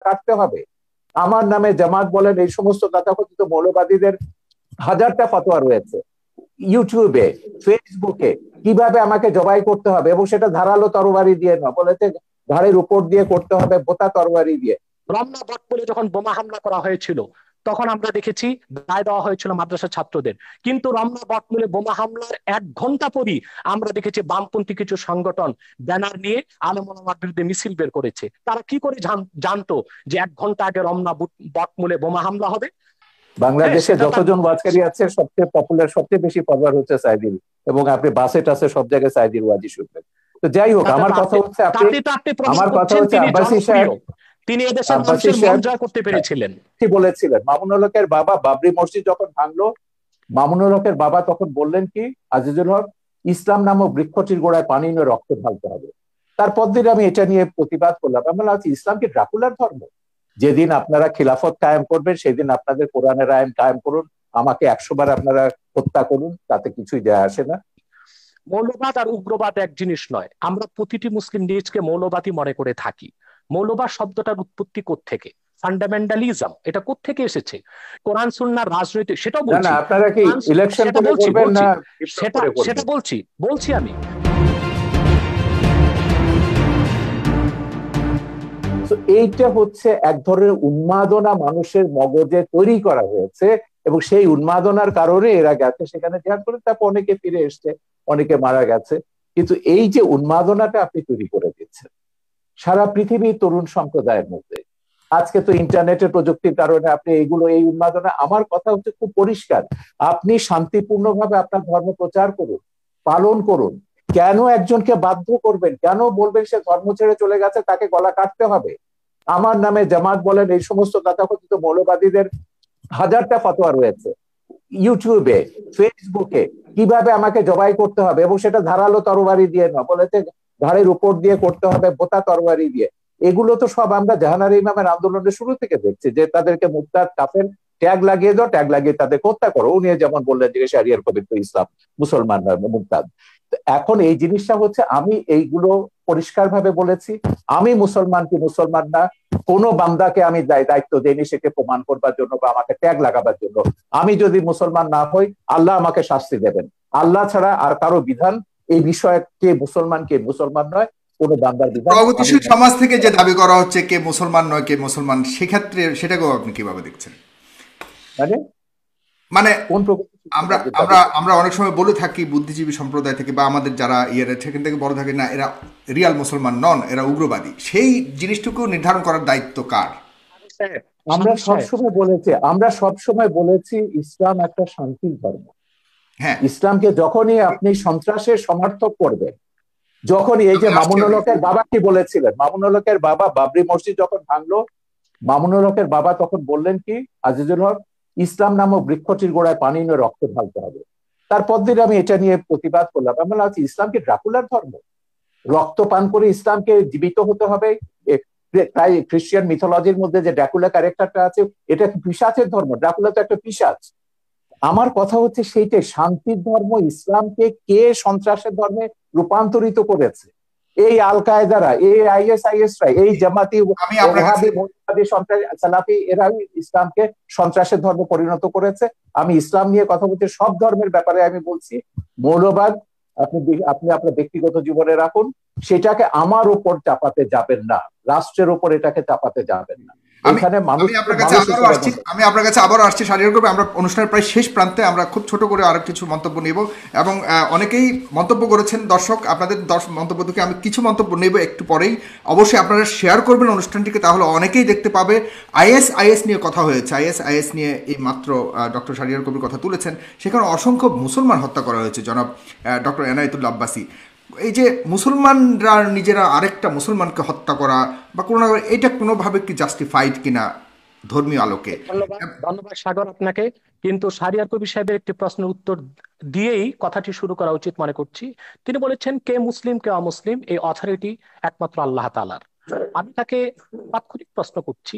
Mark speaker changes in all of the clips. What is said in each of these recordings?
Speaker 1: কাটতে হবে। আমার নামে জামাত বলেন এই সমস্ত তথাকথিত মৌলবাদীদের হাজারটা ফতোয়া রয়েছে ইউটিউবে, ফেসবুকে, কিভাবে আমাকে জবাই করতে হবে, এবং সেটা ধারালো তরবারি দিয়ে না, বলেছে ঘাড়ের উপর দিয়ে করতে হবে বোতা তরবারি দিয়ে।
Speaker 2: রমনা বটমূলে যখন বোমা হামলা করা হয়েছিল তখন আমরা দেখেছি দায় দেওয়া হয়েছিল মাদ্রাসা ছাত্রদের, কিন্তু রমনা বটমূলে বোমা হামলার 1 ঘন্টা পরই আমরা দেখেছি বামপন্থী কিছু সংগঠন ব্যানার নিয়ে আলেম ওলামার বিরুদ্ধে মিছিল বের করেছে। তারা কি করে জানতো যে 1 ঘন্টা আগে রমনা বটমূলে বোমা হামলা হবে?
Speaker 1: বাংলাদেশে যতজন ওয়াজকারী আছে সবচেয়ে পপুলার, সবচেয়ে বেশি পপুলার হচ্ছে সাইদির, এবং আপনি বাসে টাসে সব জায়গায় সাইদির ওয়াজি শুনবেন। তো যাই হোক, আমার কথা হচ্ছে
Speaker 2: আব্বাসী সাহেব, তিনি এদেশের মানুষের মন জয় করতে পেরেছিলেন।
Speaker 1: কি বলেছিলেন, মামুনুল হকের বাবা বাবরি মসজিদ যখন ভাঙলো, মামুনুল হকের বাবা তখন বললেন কি, আজিজুল হক, ইসলাম নামক বৃক্ষটির গোড়ায় পানি নিয়ে রক্ত ঢালতে হবে। তারপর দিন আমি এটা নিয়ে প্রতিবাদ করলাম, আমি বললাম ইসলাম কি ড্রাকুলার ধর্ম? যেদিন আপনারা খিলাফত কায়েম করবেন সেদিন আপনাদের কোরআনের আইন কায়েম করুন, আমাকে 100 বার আপনারা হত্যা করুন, তাতে কিছুই যায় আসে না।
Speaker 2: মৌলবাদ আর উগ্রবাদ এক জিনিস নয়। আমরা প্রতিটি মুসলিম নিজকে মৌলবাদী মনে করে থাকি। মৌলবাদ শব্দটার উৎপত্তি কোত্থেকে, ফান্ডামেন্টালিজম, এটা কোত্থেকে এসেছে? কোরআন সুন্নাহর রাজনৈতিক, সেটাও বলছি।
Speaker 1: না, আপনারা কি ইলেকশন করে করবেন না?
Speaker 2: সেটা বলছি আমি।
Speaker 1: এইটা হচ্ছে এক ধরনের উন্মাদনা মানুষের মগজে তৈরি করা হয়েছে, এবং সেই উন্মাদনার কারণে এরা গেছে সেখানে জিহাদ করে, তারপর অনেকে ফিরে এসছে, অনেকে মারা গেছে। কিন্তু এই যে উন্মাদনাটা আপনি তৈরি করে দিচ্ছেন সারা পৃথিবীর তরুণ সম্প্রদায়ের মধ্যে, আজকে তো ইন্টারনেটের প্রযুক্তির কারণে আপনি এইগুলো, এই উন্মাদনা, আমার কথা হচ্ছে খুব পরিষ্কার, আপনি শান্তিপূর্ণভাবে আপনার ধর্ম প্রচার করুন, পালন করুন। কেন একজনকে বাধ্য করবেন? কেন বলবেন সে ধর্ম ছেড়ে চলে গেছে তাকে গলা কাটতে হবে? আমার নামে জামাত বলেন এই সমস্ত তথাকথিত মৌলবাদীদের হাজারটা ফতোয়া রয়েছে ইউটিউবে, ফেসবুকে, কিভাবে আমাকে জবাই করতে হবে, এবং সেটা ধারালো তরবারি দিয়ে না, বলেছে ঘাড়ের উপর দিয়ে করতে হবে বোতা তরবারি দিয়ে। এগুলো তো সব আমরা জাহানার ইমামের আন্দোলনের শুরু থেকে দেখছি, যে তাদেরকে মুরতাদ কাফের ট্যাগ লাগিয়ে দাও, ট্যাগ লাগিয়ে তাদেরকে হত্যা করো। উনি যেমন বললেন যে শারিয়ার কবির তো ইসলাম, মুসলমান মুরতাদ। এখন এই জিনিসটা হচ্ছে, আমি এইগুলো পরিষ্কার ভাবে বলেছি, আমি মুসলমান কি মুসলমান না কোন বান্দাকে আমি দায়িত্ব দেইনি সেকে প্রমাণ করবার জন্য বা আমাকে ট্যাগ লাগাবার জন্য। আমি যদি মুসলমান না হই আল্লাহ আমাকে শাস্তি দেবেন, আল্লাহ ছাড়া আর কারো বিধান এই বিষয়ে কে মুসলমান কে মুসলমান নয় কোন বান্দার বিধান।
Speaker 3: প্রগতিশীল সমাজ থেকে যে দাবি করা হচ্ছে কে মুসলমান নয় কে মুসলমান, সেক্ষেত্রে সেটাকেও আপনি কিভাবে দেখছেন? মানে আমরা আমরা আমরা অনেক সময় বলে থাকি বুদ্ধিজীবী সম্প্রদায় থেকে বা আমাদের যারা সেখান থেকে বড় থাকে, না এরা রিয়াল মুসলমান নন, এরা উগ্রবাদী। সেই জিনিসটুকু নির্ধারণ করার দায়িত্ব কার?
Speaker 1: আমরা সবসময় বলেছি ইসলাম একটা শান্তির ধর্ম। হ্যাঁ, ইসলামকে যখনই আপনি সন্ত্রাসের সমর্থক করবেন, যখনই এই যে মামুনুল হকের বাবা কি বলেছিলেন, মামুনুল হকের বাবা বাবরি মসজিদ যখন ভাঙলো, মামুনুল হকের বাবা তখন বললেন কি, আজিজুল হক, ইসলাম নামক বৃক্ষটির গোড়ায় পানি নিয়ে রক্ত ঢালতে হবে। তারপর দিন আমি এটা নিয়ে প্রতিবাদ করলাম, আমি বললাম ইসলাম কি ড্রাকুলার ধর্ম? রক্ত পান করে ইসলামকে জীবিত হতে হবে? তাই খ্রিস্টান মিথোলজির মধ্যে যে ড্রাকুলা ক্যারেক্টারটা আছে, এটা পিশাচের ধর্ম, ড্রাকুলা তো একটা পিশাচ। আমার কথা হচ্ছে সেইটাই, শান্তির ধর্ম ইসলামকে কে সন্ত্রাসের ধর্মে রূপান্তরিত করেছে? এই আল কায়দারা, এই আইএসআইএসরা, এই জামাতি সালাফি, এরাই ইসলামকে সন্ত্রাসের ধর্ম পরিণত করেছে। আমি ইসলাম নিয়ে কথা বলছি, সব ধর্মের ব্যাপারে আমি বলছি। মৌলবাদ আপনি আপনার ব্যক্তিগত জীবনে রাখুন, সেটাকে আমার উপর চাপাতে যাবেন না, রাষ্ট্রের উপর এটাকে চাপাতে যাবেন না।
Speaker 3: আমি আপনার কাছে আবারও আসছি শারীরিক করবে। আমরা অনুষ্ঠানের প্রায় শেষ প্রান্তে, আমরা খুব ছোট করে আরো কিছু মন্তব্য নেব, এবং অনেকেই মন্তব্য করেছেন। দর্শক, আপনাদের মন্তব্য থেকে আমি কিছু মন্তব্য নেব একটু পরেই। অবশ্যই আপনারা শেয়ার করবেন অনুষ্ঠানটিকে, তাহলে অনেকেই দেখতে পাবে। আইএস নিয়ে কথা হয়েছে, আইএস নিয়ে এই মাত্র ডক্টর শাহরিয়ার কবির কথা তুলেছেন। সেখানে অসংখ্য মুসলমান হত্যা করা হয়েছে, জনাব ডক্টর এনায়েতুল্লাহ আব্বাসী। এই যে মুসলমানরা নিজেরা আরেকটা মুসলমানকে হত্যা করা বা কোনো, এটা কোনোভাবে কি জাস্টিফাইড কিনা ধর্মীয় আলোকে?
Speaker 2: ধন্যবাদ সাগর আপনাকে। কিন্তু শাহরিয়ার কবির সাহেবের একটি প্রশ্নের উত্তর দিয়েই কথাটি শুরু করা উচিত মনে করছি। তিনি বলেছেন কে মুসলিম কে অমুসলিম এই অথরিটি একমাত্র আল্লাহ তাআলার। আমি তাকে তাৎক্ষণিক প্রশ্ন করছি,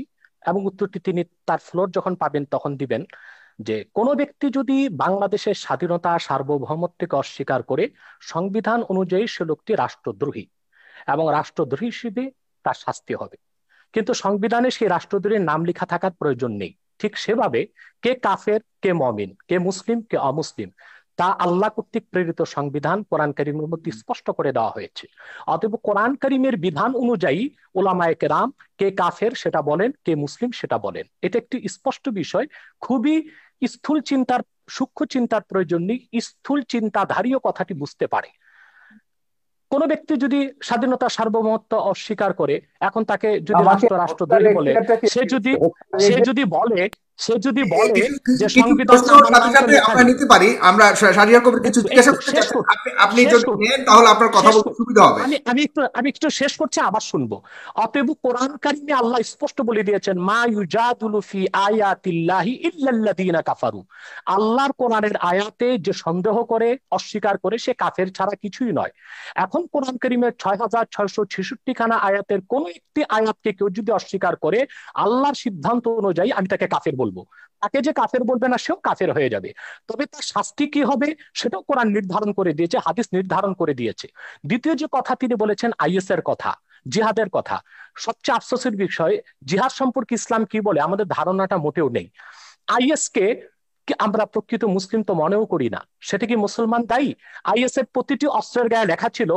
Speaker 2: এবং উত্তরটি তিনি তার ফ্লোর যখন পাবেন তখন দিবেন, যে কোন ব্যক্তি যদি বাংলাদেশের স্বাধীনতা সার্বভৌমত্বকে অস্বীকার করে, সংবিধান অনুযায়ী সে লোকটি রাষ্ট্রদ্রোহী, এবং রাষ্ট্রদ্রোহী হিসেবে তার শাস্তি হবে। কিন্তু সংবিধানে সেই রাষ্ট্রদ্রোহীর নাম লেখা থাকার প্রয়োজন নেই। ঠিক সেভাবে কে কাফের, কে মমিন, কে মুসলিম, কে অমুসলিম, তা আল্লাহ কর্তৃক প্রেরিত সংবিধান কোরআন কারীমের মধ্যে স্পষ্ট করে দেওয়া হয়েছে। অতএব কোরআন কারীমের বিধান অনুযায়ী উলামায়ে কেরাম কে কাফের সেটা বলেন, কে মুসলিম সেটা বলেন। এটা একটি স্পষ্ট বিষয়। খুবই স্থূল চিন্তার, সূক্ষ্ম চিন্তার প্রয়োজন নেই, স্থূল চিন্তাধারীও কথাটি বুঝতে পারে। কোন ব্যক্তি যদি স্বাধীনতা সার্বভৌমত্ব অস্বীকার করে, এখন তাকে যদি রাষ্ট্রদ্রোহী বলে, সে যদি বলে যে সংবিধান
Speaker 3: সাথে সাথে আমরা নিতে পারি, আমরা শাহরিয়ার কবির কিছু জিজ্ঞাসা করতে চাচ্ছি, আপনি যদি নেন তাহলে আপনার কথা বলতে সুবিধা হবে।
Speaker 2: আমি একটু শেষ করছি, আবার শুনবো। অতএব কোরআন কারীমে আল্লাহ স্পষ্ট বলে দিয়েছেন, মা ইউজাদুলু ফি আয়াতিল্লাহি ইল্লাল্লাযীনা কাফারু। আল্লাহর কোরআনের আয়াতে যে সন্দেহ করে, অস্বীকার করে, সে কাফের ছাড়া কিছুই নয়। এখন কোরআন কারীমের 6666 খানা আয়াতের কোন একটি আয়াতকে কেউ যদি অস্বীকার করে, আল্লাহর সিদ্ধান্ত অনুযায়ী আমি তাকে কাফের বলবো। তাকে যে কাফের বলবে না, সেও কাফের হয়ে যাবে। তবে তার শাস্তি কি হবে সেটাও কোরআন নির্ধারণ করে দিয়েছে, হাদিস নির্ধারণ করে দিয়েছে। দ্বিতীয় যে কথা তিনি বলেছেন আইএস এর কথা, জিহাদের কথা, সবচেয়ে আফসোসের বিষয়, জিহাদ সম্পর্কে ইসলাম কি বলে আমাদের ধারণাটা মোটেও নেই। আইএস কে আমরা প্রকৃত মুসলিম তো মনেও করি না। সেটা কি মুসলমান দায়ী? আইএস এর প্রতিটি অস্ত্রের গায়ে লেখা ছিল,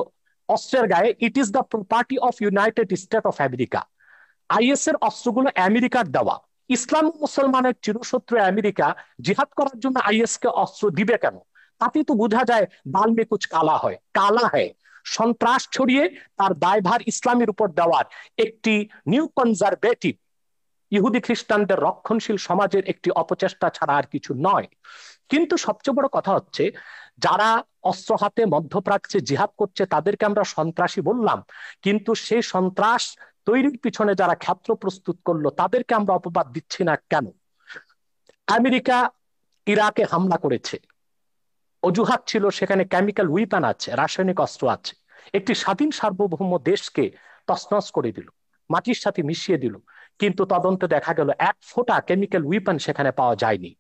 Speaker 2: অস্ত্রের গায়ে, it is the property of United state of America. Is এর অস্ত্রগুলো আমেরিকার দেওয়া। ইসলাম ও মুসলমানের চিরশত্রু আমেরিকা জিহাদ করার জন্য আইএস কে অস্ত্র দিবে কেন? তাতে তো বোঝা যায় দাল মে কুছ কালা হয়, কালা হয়। সন্ত্রাস ছড়িয়ে তার দায়ভার ইসলামের উপর দেওয়ার একটি নিউ কনজারভেটিভ ইহুদি খ্রিস্টানদের রক্ষণশীল সমাজের একটি অপচেষ্টা ছাড়া আর কিছু নয়। কিন্তু সবচেয়ে বড় কথা হচ্ছে, যারা অস্ত্র হাতে মধ্যপ্রাচ্যে জিহাদ করছে তাদেরকে আমরা সন্ত্রাসী বললাম, কিন্তু সেই সন্ত্রাস তৈরির পিছনে যারা ক্ষেত্র প্রস্তুত করলো তাদেরকে আমরা অপবাদ দিচ্ছি না কেন? আমেরিকা ইরাকে হামলা করেছে, অজুহাত ছিল সেখানে কেমিক্যাল উইপন আছে, রাসায়নিক অস্ত্র আছে। একটি স্বাধীন সার্বভৌম দেশকে তছনছ করে দিল, মাটির সাথে মিশিয়ে দিল। কিন্তু তদন্তে দেখা গেল এক ফোঁটা কেমিক্যাল উইপন সেখানে পাওয়া যায়নি।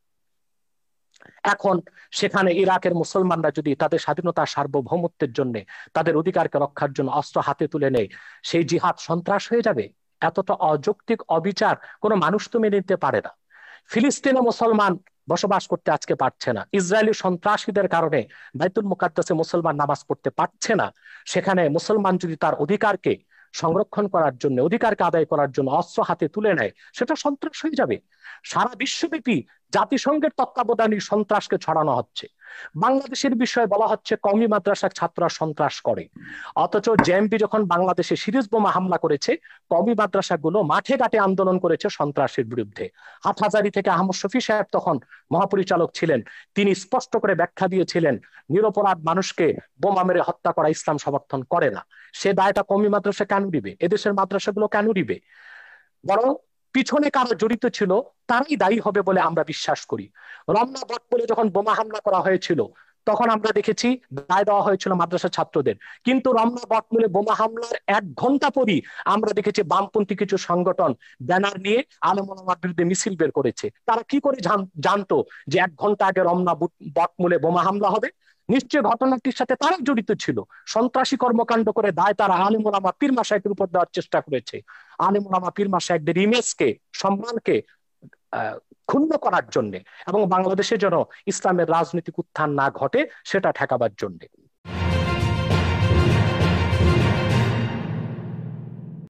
Speaker 2: এখন সেখানে ইরাকের মুসলমানরা যদি তাদের স্বাধীনতা সার্বভৌমত্বের জন্য, তাদের অধিকারকে রক্ষার জন্য অস্ত্র হাতে তুলে নেয়, সেই জিহাদ সন্ত্রাস হয়ে যাবে? এতটা অযৌক্তিক অবিচার কোনো মানুষ তো মেনে নিতে পারে না। ফিলিস্তিনে মুসলমান বসবাস করতে আজকে পারছে না, ইসরায়েলি সন্ত্রাসীদের কারণে বাইতুল মুকাদ্দাসে মুসলমান নামাজ পড়তে পারছে না। সেখানে মুসলমান যদি তার অধিকারকে সংরক্ষণ করার জন্য, অধিকারকে আদায় করার জন্য অস্ত্র হাতে তুলে নেয়, সেটা সন্ত্রাস হয়ে যাবে। সারা বিশ্বব্যাপী জাতিসংঘের তত্ত্বাবধানে সন্ত্রাসকে ছড়ানো হচ্ছে। বাংলাদেশের বিষয়ে বলা হচ্ছে কওমি মাদ্রাসার ছাত্ররা সন্ত্রাস করে, অথচ জেএমবি যখন বাংলাদেশে সিরিজ বোমা হামলা করেছে, কওমি মাদ্রাসাগুলো মাঠে ঘাটে আন্দোলন করেছে সন্ত্রাসের বিরুদ্ধে। হাটহাজারী থেকে আহমদ শফি সাহেব তখন মহাপরিচালক ছিলেন, তিনি স্পষ্ট করে ব্যাখ্যা দিয়েছিলেন নিরপরাধ মানুষকে বোমা মেরে হত্যা করা ইসলাম সমর্থন করে না। সে দায়টা কওমি মাদ্রাসা কেন দিবে? এদেশের মাদ্রাসাগুলো কেন দিবে? বরং পিছনে কারা জড়িত ছিল তারাই দায়ী হবে বলে আমরা বিশ্বাস করি। রমনা বটমূলে যখন বোমা হামলা করা হয়েছিল, তখন আমরা দেখেছি দায় দেওয়া হয়েছিল মাদ্রাসা ছাত্রদের। কিন্তু রমনা বটমূলে বোমা হামলার 1 ঘন্টা পরই আমরা দেখেছি বামপন্থী কিছু সংগঠন ব্যানার নিয়ে আলেম ওলামার বিরুদ্ধে মিছিল বের করেছে। তারা কি করে জানতো যে 1 ঘন্টা আগে রমনা বটমূলে বোমা হামলা হবে? নিশ্চয় ঘটনাটির সাথে তারা জড়িত ছিল। সন্ত্রাসী কর্মকাণ্ড করে দায় তারা আলেম ওলামা পীর মাশায়েখের উপর দেওয়ার চেষ্টা করেছে। আলেম ওলামা পীর মাশায়েখদের ইমেজকে, সম্মানকে ক্ষুণ্ণ করার জন্য এবং বাংলাদেশে যেন ইসলামের রাজনৈতিক উত্থান না ঘটে সেটা ঠেকাবার জন্য।